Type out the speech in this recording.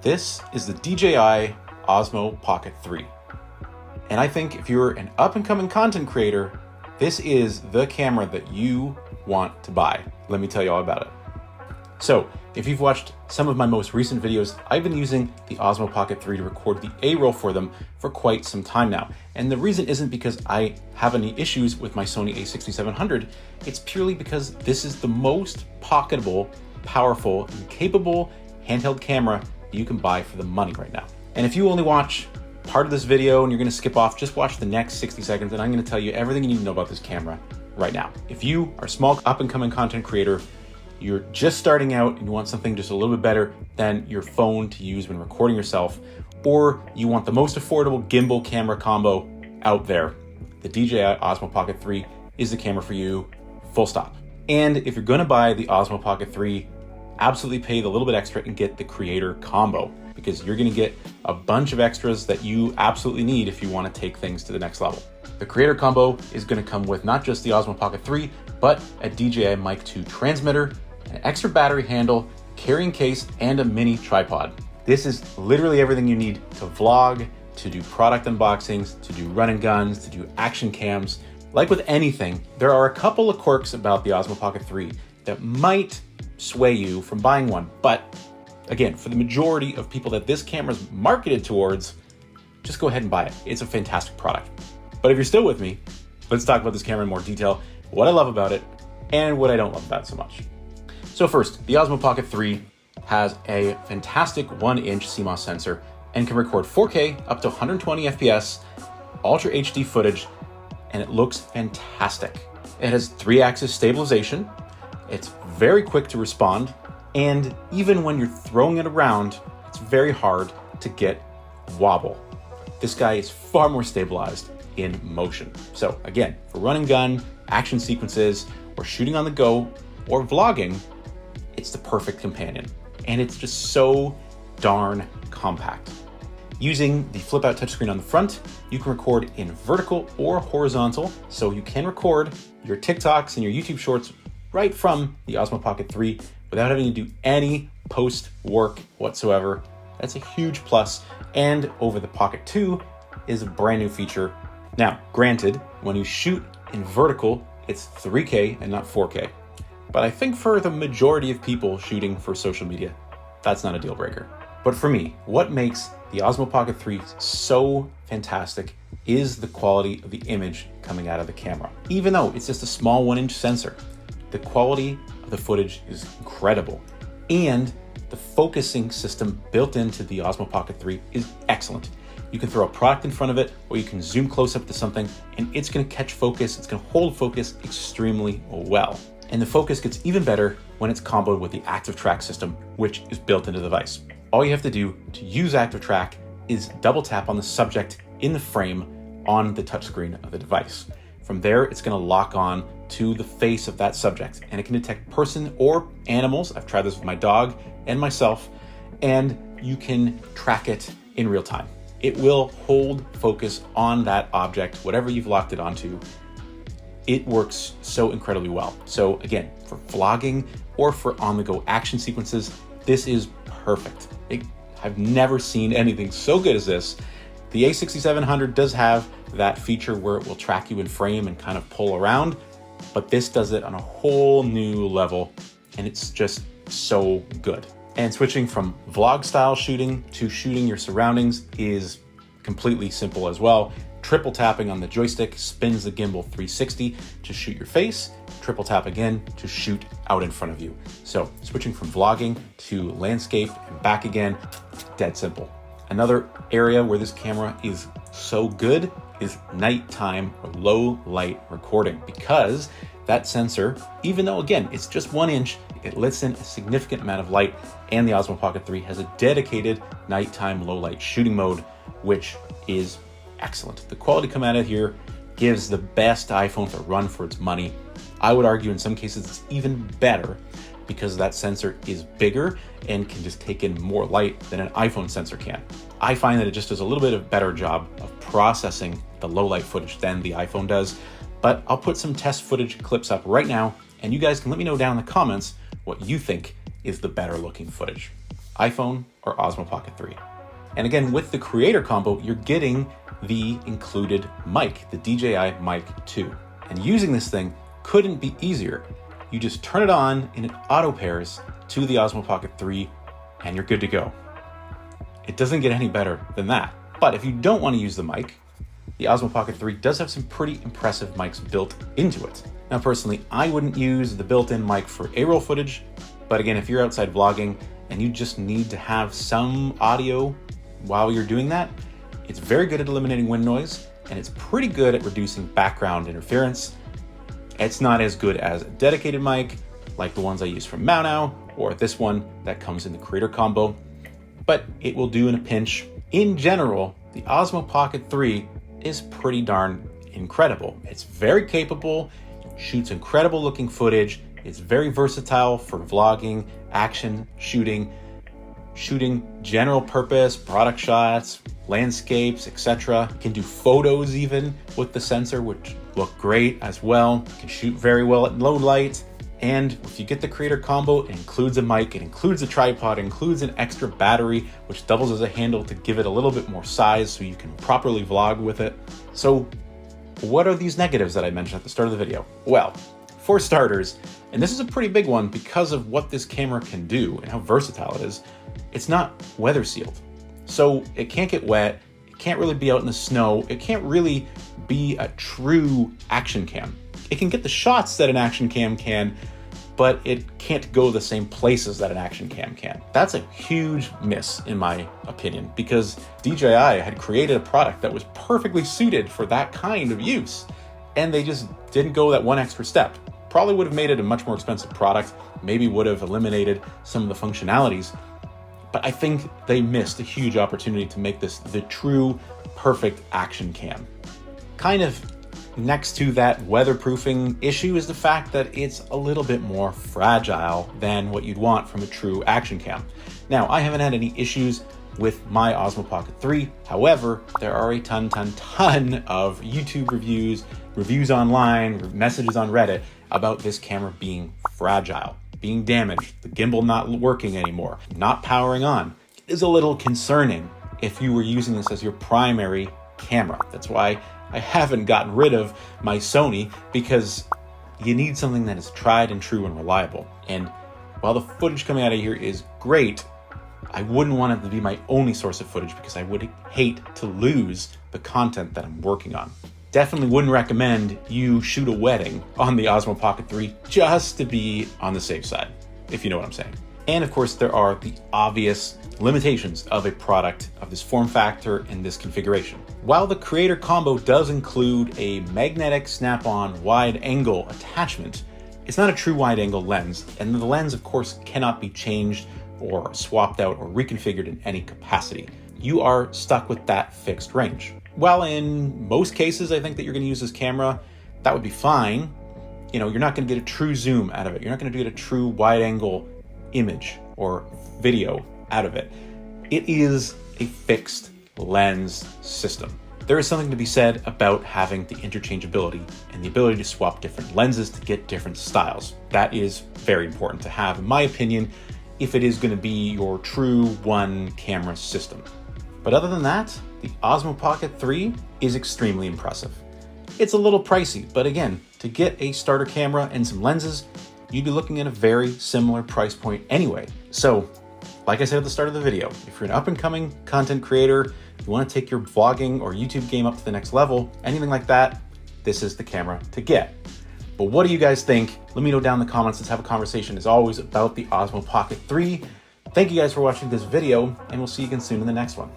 This is the DJI Osmo Pocket 3. And I think if you're an up-and-coming content creator, this is the camera that you want to buy. Let me tell you all about it. So, if you've watched some of my most recent videos, I've been using the Osmo Pocket 3 to record the A-roll for them for quite some time now. And the reason isn't because I have any issues with my Sony a6700, it's purely because this is the most pocketable, powerful, and capable handheld camera you can buy for the money right now. And if you only watch part of this video and you're gonna skip off, just watch the next 60 seconds and I'm gonna tell you everything you need to know about this camera right now. If you are a small up-and-coming content creator, you're just starting out and you want something just a little bit better than your phone to use when recording yourself, or you want the most affordable gimbal camera combo out there, the DJI Osmo Pocket 3 is the camera for you, full stop. And if you're gonna buy the Osmo Pocket 3, absolutely pay the little bit extra and get the creator combo, because you're gonna get a bunch of extras that you absolutely need if you wanna take things to the next level. The creator combo is gonna come with not just the Osmo Pocket 3, but a DJI Mic 2 transmitter, an extra battery handle, carrying case, and a mini tripod. This is literally everything you need to vlog, to do product unboxings, to do run and guns, to do action cams. Like with anything, there are a couple of quirks about the Osmo Pocket 3 that might sway you from buying one. But again, for the majority of people that this camera is marketed towards, just go ahead and buy it. It's a fantastic product. But if you're still with me, let's talk about this camera in more detail, what I love about it, and what I don't love about it so much. So first, the Osmo Pocket 3 has a fantastic 1-inch CMOS sensor and can record 4K up to 120 FPS, Ultra HD footage, and it looks fantastic. It has 3-axis stabilization, it's very quick to respond, and even when you're throwing it around, it's very hard to get wobble. This guy is far more stabilized in motion. So again, for run and gun, action sequences, or shooting on the go, or vlogging, it's the perfect companion. And it's just so darn compact. Using the flip out touchscreen on the front, you can record in vertical or horizontal. So you can record your TikToks and your YouTube shorts right from the Osmo Pocket 3 without having to do any post work whatsoever. That's a huge plus. And over the Pocket 2 is a brand new feature. Now, granted, when you shoot in vertical, it's 3K and not 4K. But I think for the majority of people shooting for social media, that's not a deal breaker. But for me, what makes the Osmo Pocket 3 so fantastic is the quality of the image coming out of the camera. Even though it's just a small 1-inch sensor, the quality of the footage is incredible. And the focusing system built into the Osmo Pocket 3 is excellent. You can throw a product in front of it, or you can zoom close up to something, and it's gonna catch focus, it's gonna hold focus extremely well. And the focus gets even better when it's comboed with the Active Track system, which is built into the device. All you have to do to use Active Track is double tap on the subject in the frame on the touchscreen of the device. From there, it's gonna lock on to the face of that subject, and it can detect person or animals. I've tried this with my dog and myself, and you can track it in real time. It will hold focus on that object, whatever you've locked it onto. It works so incredibly well. So again, for vlogging or for on-the-go action sequences, this is perfect. I've never seen anything so good as this. The a6700 does have that feature where it will track you in frame and kind of pull around, but this does it on a whole new level, and it's just so good. And switching from vlog style shooting to shooting your surroundings is completely simple as well. Triple tapping on the joystick spins the gimbal 360 to shoot your face, triple tap again to shoot out in front of you. So switching from vlogging to landscape and back again, dead simple. Another area where this camera is so good is nighttime or low light recording, because that sensor, even though again, it's just 1 inch, it lets in a significant amount of light, and the Osmo Pocket 3 has a dedicated nighttime low light shooting mode, which is excellent. The quality coming out of here gives the best iPhone a run for its money. I would argue in some cases it's even better because that sensor is bigger and can just take in more light than an iPhone sensor can. I find that it just does a little bit of a better job of processing the low light footage than the iPhone does, but I'll put some test footage clips up right now, and you guys can let me know down in the comments what you think is the better looking footage. iPhone or Osmo Pocket 3. And again, with the creator combo, you're getting the included mic, the DJI Mic 2. And using this thing couldn't be easier. You just turn it on and it auto pairs to the Osmo Pocket 3 and you're good to go. It doesn't get any better than that. But if you don't want to use the mic, the Osmo Pocket 3 does have some pretty impressive mics built into it. Now, personally, I wouldn't use the built-in mic for A-roll footage, but again, if you're outside vlogging and you just need to have some audio while you're doing that, it's very good at eliminating wind noise, and it's pretty good at reducing background interference. It's not as good as a dedicated mic, like the ones I use from Maunau, or this one that comes in the creator combo, but it will do in a pinch. In general, the Osmo Pocket 3 is pretty darn incredible. It's very capable, shoots incredible looking footage, it's very versatile for vlogging, action, shooting general purpose, product shots, landscapes, etc. It can do photos even with the sensor, which look great as well. It can shoot very well at low light. And if you get the creator combo, it includes a mic, it includes a tripod, it includes an extra battery, which doubles as a handle to give it a little bit more size so you can properly vlog with it. So what are these negatives that I mentioned at the start of the video? Well, for starters, and this is a pretty big one because of what this camera can do and how versatile it is, it's not weather sealed. So it can't get wet, it can't really be out in the snow, it can't really be a true action cam. It can get the shots that an action cam can, but it can't go the same places that an action cam can. That's a huge miss, in my opinion, because DJI had created a product that was perfectly suited for that kind of use, and they just didn't go that one extra step. Probably would have made it a much more expensive product, maybe would have eliminated some of the functionalities, but I think they missed a huge opportunity to make this the true perfect action cam. Kind of next to that weatherproofing issue is the fact that it's a little bit more fragile than what you'd want from a true action cam. Now, I haven't had any issues with my Osmo Pocket 3. However, there are a ton of YouTube reviews online, messages on Reddit about this camera being fragile, being damaged, the gimbal not working anymore, not powering on. It is a little concerning if you were using this as your primary camera. That's why I haven't gotten rid of my Sony, because you need something that is tried and true and reliable. And while the footage coming out of here is great, I wouldn't want it to be my only source of footage because I would hate to lose the content that I'm working on. Definitely wouldn't recommend you shoot a wedding on the Osmo Pocket 3 just to be on the safe side, if you know what I'm saying. And of course, there are the obvious limitations of a product of this form factor and this configuration. While the creator combo does include a magnetic snap-on wide angle attachment, it's not a true wide angle lens, and the lens of course cannot be changed or swapped out or reconfigured in any capacity. You are stuck with that fixed range. While in most cases I think that you're going to use this camera, that would be fine. You know, you're not going to get a true zoom out of it. You're not going to get a true wide angle image or video out of it. It is a fixed lens system. There is something to be said about having the interchangeability and the ability to swap different lenses to get different styles. That is very important to have, in my opinion, if it is going to be your true one camera system. But other than that, the Osmo Pocket 3 is extremely impressive. It's a little pricey, but again, to get a starter camera and some lenses, you'd be looking at a very similar price point anyway. So, like I said at the start of the video, if you're an up-and-coming content creator, you want to take your vlogging or YouTube game up to the next level, anything like that, this is the camera to get. But what do you guys think? Let me know down in the comments. Let's have a conversation, as always, about the Osmo Pocket 3. Thank you guys for watching this video, and we'll see you again soon in the next one.